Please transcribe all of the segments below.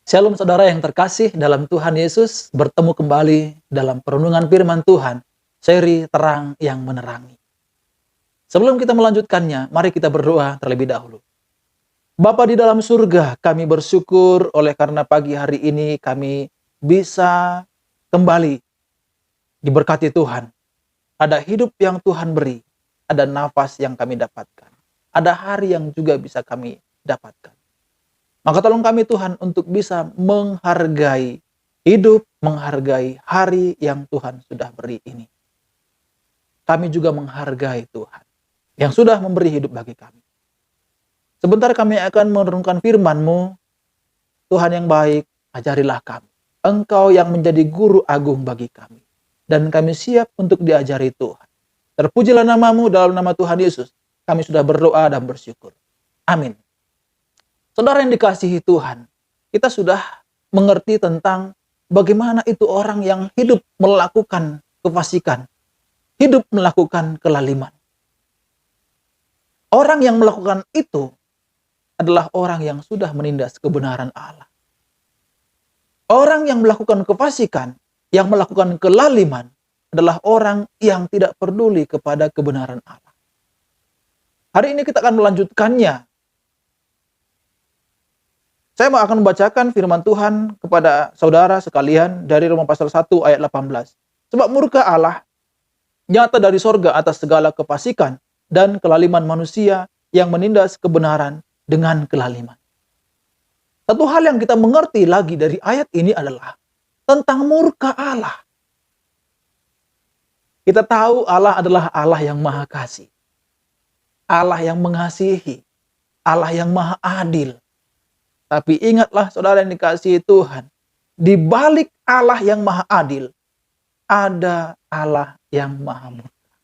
Shalom saudara yang terkasih dalam Tuhan Yesus, bertemu kembali dalam perenungan firman Tuhan, seri Terang yang Menerangi. Sebelum kita melanjutkannya, mari kita berdoa terlebih dahulu. Bapa di dalam surga, kami bersyukur oleh karena pagi hari ini kami bisa kembali diberkati Tuhan. Ada hidup yang Tuhan beri, ada nafas yang kami dapatkan, ada hari yang juga bisa kami dapatkan. Maka tolong kami Tuhan untuk bisa menghargai hidup, menghargai hari yang Tuhan sudah beri ini. Kami juga menghargai Tuhan yang sudah memberi hidup bagi kami. Sebentar kami akan merenungkan firman-Mu. Tuhan yang baik, ajarilah kami. Engkau yang menjadi guru agung bagi kami. Dan kami siap untuk diajari Tuhan. Terpujilah nama-Mu dalam nama Tuhan Yesus. Kami sudah berdoa dan bersyukur. Amin. Saudara yang dikasihi Tuhan, kita sudah mengerti tentang bagaimana itu orang yang hidup melakukan kefasikan, hidup melakukan kelaliman. Orang yang melakukan itu adalah orang yang sudah menindas kebenaran Allah. Orang yang melakukan kefasikan, yang melakukan kelaliman adalah orang yang tidak peduli kepada kebenaran Allah. Hari ini kita akan melanjutkannya. Saya akan membacakan firman Tuhan kepada saudara sekalian dari Roma pasal 1 ayat 18. Sebab murka Allah nyata dari sorga atas segala kefasikan dan kelaliman manusia yang menindas kebenaran dengan kelaliman. Satu hal yang kita mengerti lagi dari ayat ini adalah tentang murka Allah. Kita tahu Allah adalah Allah yang maha kasih. Allah yang mengasihi. Allah yang maha adil. Tapi ingatlah saudara yang dikasihi Tuhan, di balik Allah yang maha adil, ada Allah yang maha murka.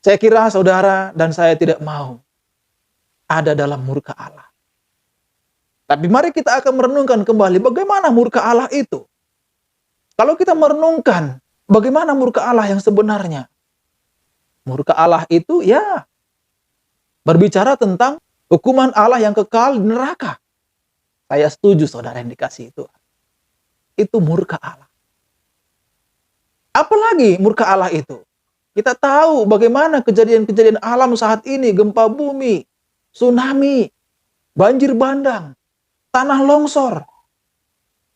Saya kira saudara dan saya tidak mau ada dalam murka Allah. Tapi mari kita akan merenungkan kembali bagaimana murka Allah itu. Kalau kita merenungkan bagaimana murka Allah yang sebenarnya. Murka Allah itu ya berbicara tentang hukuman Allah yang kekal di neraka. Saya setuju saudara yang dikasihi Tuhan. Itu murka Allah. Apalagi murka Allah itu? Kita tahu bagaimana kejadian-kejadian alam saat ini. Gempa bumi, tsunami, banjir bandang, tanah longsor,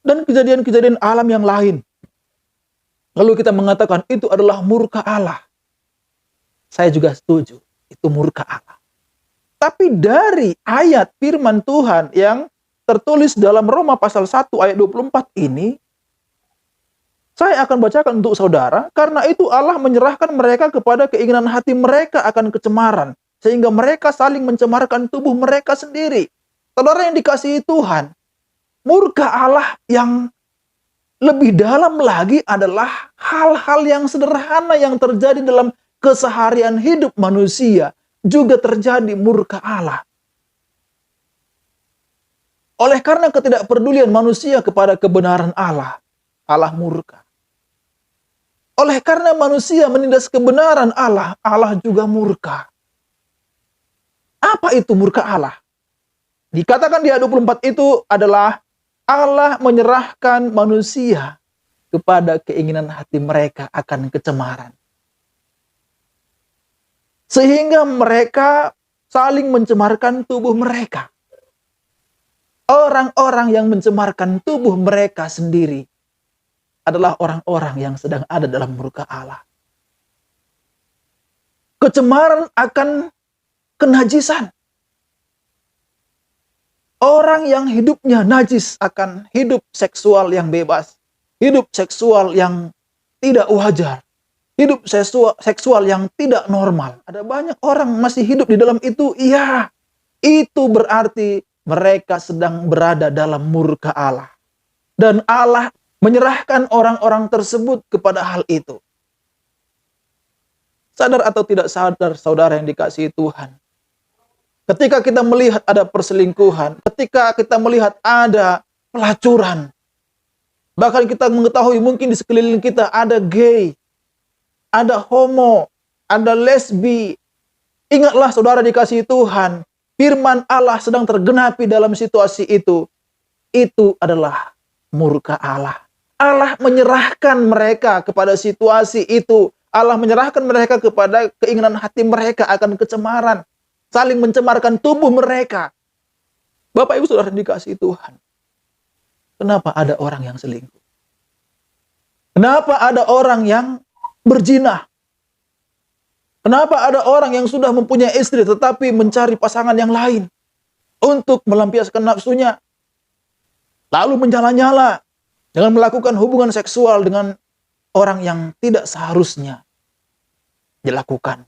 dan kejadian-kejadian alam yang lain. Lalu kita mengatakan itu adalah murka Allah. Saya juga setuju. Itu murka Allah. Tapi dari ayat firman Tuhan yang tertulis dalam Roma pasal 1 ayat 24 ini, saya akan bacakan untuk saudara, karena itu Allah menyerahkan mereka kepada keinginan hati mereka akan kecemaran, sehingga mereka saling mencemarkan tubuh mereka sendiri. Saudara yang dikasihi Tuhan, murka Allah yang lebih dalam lagi adalah hal-hal yang sederhana yang terjadi dalam keseharian hidup manusia. Juga terjadi murka Allah. Oleh karena ketidakpedulian manusia kepada kebenaran Allah, Allah murka. Oleh karena manusia menindas kebenaran Allah, Allah juga murka. Apa itu murka Allah? Dikatakan di ayat 24 itu adalah Allah menyerahkan manusia kepada keinginan hati mereka akan kecemaran. Sehingga mereka saling mencemarkan tubuh mereka. Orang-orang yang mencemarkan tubuh mereka sendiri adalah orang-orang yang sedang ada dalam murka Allah. Kecemaran akan kenajisan. Orang yang hidupnya najis akan hidup seksual yang bebas. Hidup seksual yang tidak wajar. Hidup seksual yang tidak normal. Ada banyak orang masih hidup di dalam itu. Iya, itu berarti mereka sedang berada dalam murka Allah. Dan Allah menyerahkan orang-orang tersebut kepada hal itu. Sadar atau tidak sadar saudara yang dikasihi Tuhan. Ketika kita melihat ada perselingkuhan, ketika kita melihat ada pelacuran, bahkan kita mengetahui mungkin di sekeliling kita ada gay, ada homo, ada lesbi. Ingatlah saudara dikasihi Tuhan, firman Allah sedang tergenapi dalam situasi itu adalah murka Allah. Allah menyerahkan mereka kepada situasi itu. Allah menyerahkan mereka kepada keinginan hati mereka akan kecemaran. Saling mencemarkan tubuh mereka. Bapak Ibu Saudara dikasihi Tuhan. Kenapa ada orang yang selingkuh? Kenapa ada orang yang berzina? Kenapa ada orang yang sudah mempunyai istri tetapi mencari pasangan yang lain untuk melampiaskan nafsunya? Lalu menyala-nyala dengan melakukan hubungan seksual dengan orang yang tidak seharusnya dilakukan.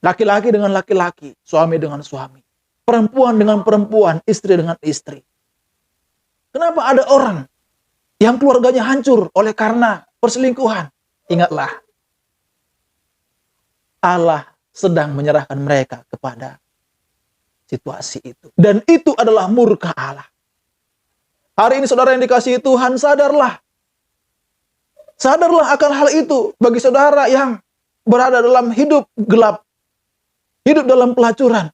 Laki-laki dengan laki-laki, suami dengan suami, perempuan dengan perempuan, istri dengan istri. Kenapa ada orang yang keluarganya hancur oleh karena perselingkuhan? Ingatlah, Allah sedang menyerahkan mereka kepada situasi itu. Dan itu adalah murka Allah. Hari ini saudara yang dikasihi Tuhan, sadarlah. Sadarlah akan hal itu bagi saudara yang berada dalam hidup gelap. Hidup dalam pelacuran.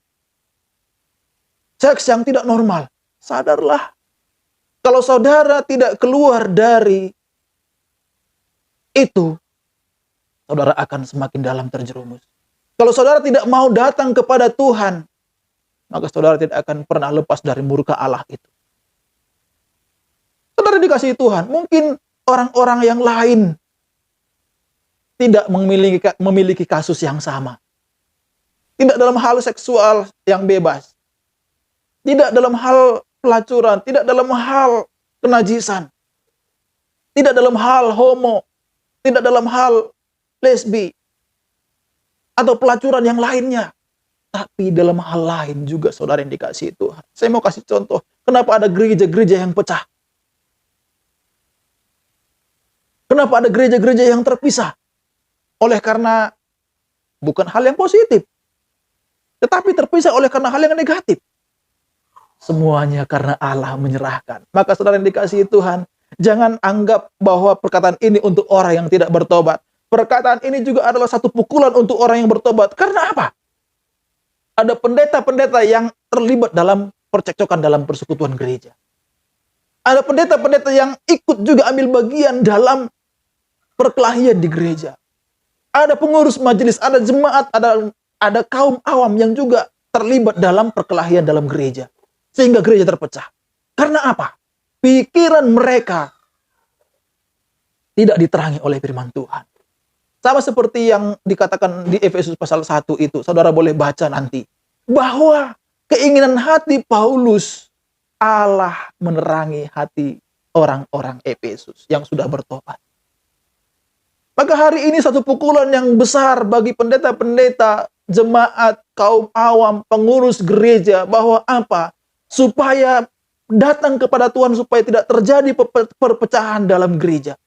Seks yang tidak normal. Sadarlah. Kalau saudara tidak keluar dari itu, saudara akan semakin dalam terjerumus. Kalau saudara tidak mau datang kepada Tuhan, maka saudara tidak akan pernah lepas dari murka Allah itu. Saudara dikasihi Tuhan, mungkin orang-orang yang lain tidak memiliki kasus yang sama. Tidak dalam hal seksual yang bebas. Tidak dalam hal pelacuran, tidak dalam hal kenajisan. Tidak dalam hal homo, tidak dalam hal lesbi, atau pelacuran yang lainnya. Tapi dalam hal lain juga saudara yang dikasihi Tuhan. Saya mau kasih contoh, kenapa ada gereja-gereja yang pecah? Kenapa ada gereja-gereja yang terpisah? Oleh karena bukan hal yang positif, tetapi terpisah oleh karena hal yang negatif. Semuanya karena Allah menyerahkan. Maka saudara yang dikasihi Tuhan, jangan anggap bahwa perkataan ini untuk orang yang tidak bertobat. Perkataan ini juga adalah satu pukulan untuk orang yang bertobat. Karena apa? Ada pendeta-pendeta yang terlibat dalam percekcokan dalam persekutuan gereja. Ada pendeta-pendeta yang ikut juga ambil bagian dalam perkelahian di gereja. Ada pengurus majelis, ada jemaat, ada kaum awam yang juga terlibat dalam perkelahian dalam gereja. Sehingga gereja terpecah. Karena apa? Pikiran mereka tidak diterangi oleh firman Tuhan. Sama seperti yang dikatakan di Efesus pasal 1 itu. Saudara boleh baca nanti. Bahwa keinginan hati Paulus, Allah menerangi hati orang-orang Efesus yang sudah bertobat. Maka hari ini satu pukulan yang besar bagi pendeta-pendeta, jemaat, kaum awam, pengurus gereja. Bahwa apa? Supaya datang kepada Tuhan, supaya tidak terjadi perpecahan dalam gereja.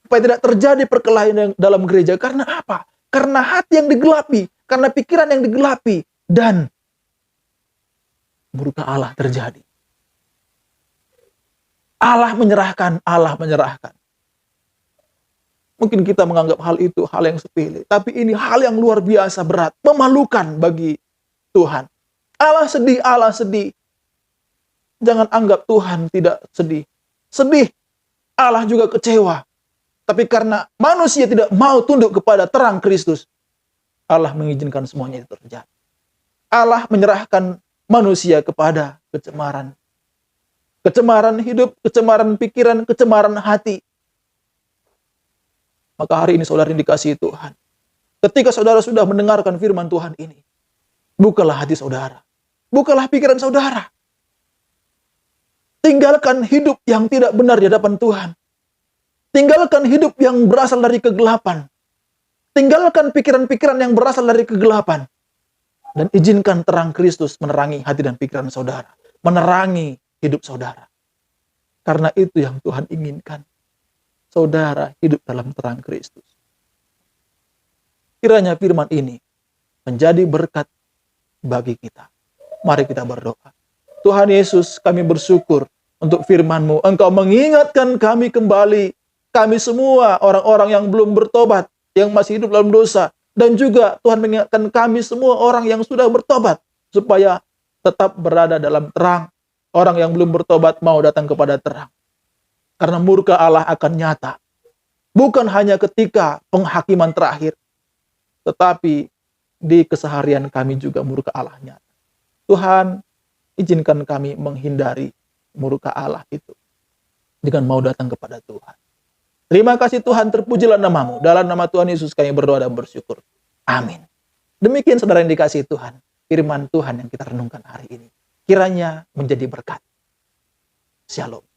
Supaya tidak terjadi perkelahian dalam gereja. Karena apa? Karena hati yang digelapi, karena pikiran yang digelapi, dan murka Allah terjadi. Allah menyerahkan, Allah menyerahkan. Mungkin kita menganggap hal itu hal yang sepele, tapi ini hal yang luar biasa berat, memalukan bagi Tuhan. Allah sedih, Allah sedih. Jangan anggap Tuhan tidak sedih. Sedih. Allah juga kecewa. Tapi karena manusia tidak mau tunduk kepada terang Kristus, Allah mengizinkan semuanya itu terjadi. Allah menyerahkan manusia kepada kecemaran. Kecemaran hidup, kecemaran pikiran, kecemaran hati. Maka hari ini saudara dikasihi Tuhan. Ketika saudara sudah mendengarkan firman Tuhan ini, bukalah hati saudara. Bukalah pikiran saudara. Tinggalkan hidup yang tidak benar di hadapan Tuhan. Tinggalkan hidup yang berasal dari kegelapan. Tinggalkan pikiran-pikiran yang berasal dari kegelapan. Dan izinkan terang Kristus menerangi hati dan pikiran saudara. Menerangi hidup saudara. Karena itu yang Tuhan inginkan. Saudara hidup dalam terang Kristus. Kiranya firman ini menjadi berkat bagi kita. Mari kita berdoa. Tuhan Yesus, kami bersyukur untuk firman-Mu. Engkau mengingatkan kami kembali. Kami semua orang-orang yang belum bertobat, yang masih hidup dalam dosa. Dan juga Tuhan mengingatkan kami semua orang yang sudah bertobat. supaya tetap berada dalam terang. Orang yang belum bertobat mau datang kepada terang. Karena murka Allah akan nyata. Bukan hanya ketika penghakiman terakhir, tetapi di keseharian kami juga murka Allah nyata. Tuhan, izinkan kami menghindari murka Allah itu dengan mau datang kepada Tuhan. Terima kasih Tuhan, terpujilah namamu. Dalam nama Tuhan Yesus kami berdoa dan bersyukur. Amin. Demikian saudara yang dikasihi Tuhan, firman Tuhan yang kita renungkan hari ini. Kiranya menjadi berkat. Shalom.